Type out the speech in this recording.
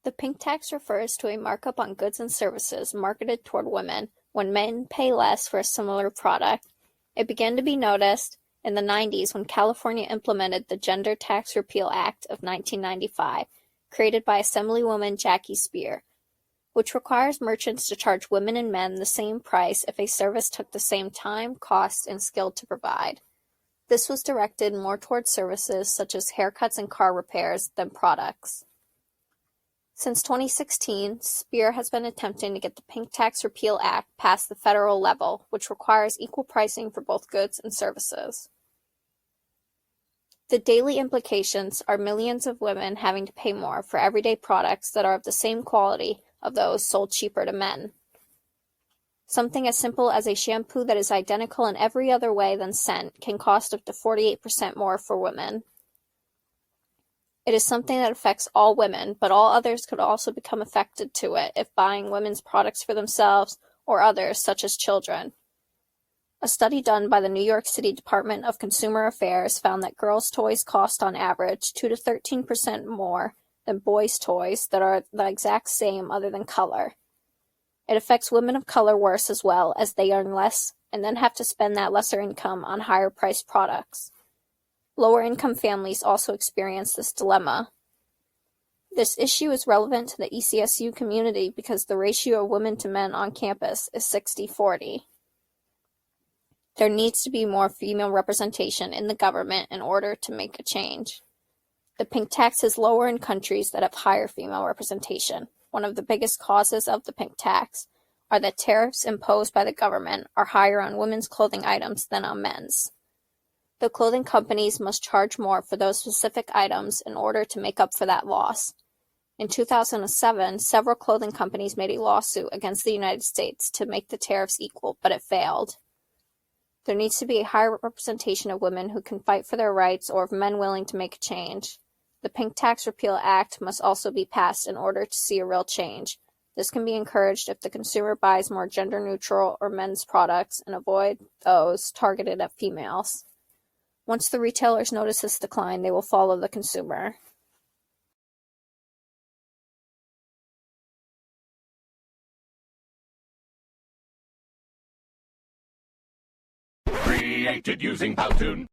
The pink tax refers to a markup on goods and services marketed toward women when men pay less for a similar product. It began to be noticed in the 90s when California implemented the Gender Tax Repeal Act of 1995, created by Assemblywoman Jackie Speer, which requires merchants to charge women and men the same price if a service took the same time, cost, and skill to provide. This was directed more towards services such as haircuts and car repairs than products. Since 2016, Speer has been attempting to get the Pink Tax Repeal Act past the federal level, which requires equal pricing for both goods and services. The daily implications are millions of women having to pay more for everyday products that are of the same quality of those sold cheaper to men. Something as simple as a shampoo that is identical in every other way than scent can cost up to 48% more for women. It is something that affects all women, but all others could also become affected to it if buying women's products for themselves or others, such as children. A study done by the New York City Department of Consumer Affairs found that girls' toys cost on average 2 to 13% more than boys' toys that are the exact same other than color. It affects women of color worse as well, as they earn less and then have to spend that lesser income on higher-priced products. Lower-income families also experience this dilemma. This issue is relevant to the ECSU community because the ratio of women to men on campus is 60-40. There needs to be more female representation in the government in order to make a change. The pink tax is lower in countries that have higher female representation. One of the biggest causes of the pink tax are that tariffs imposed by the government are higher on women's clothing items than on men's. The clothing companies must charge more for those specific items in order to make up for that loss. In 2007, several clothing companies made a lawsuit against the United States to make the tariffs equal, but it failed. There needs to be a higher representation of women who can fight for their rights or of men willing to make a change. The Pink Tax Repeal Act must also be passed in order to see a real change. This can be encouraged if the consumer buys more gender-neutral or men's products and avoid those targeted at females. Once the retailers notice this decline, they will follow the consumer. Created using Powtoon.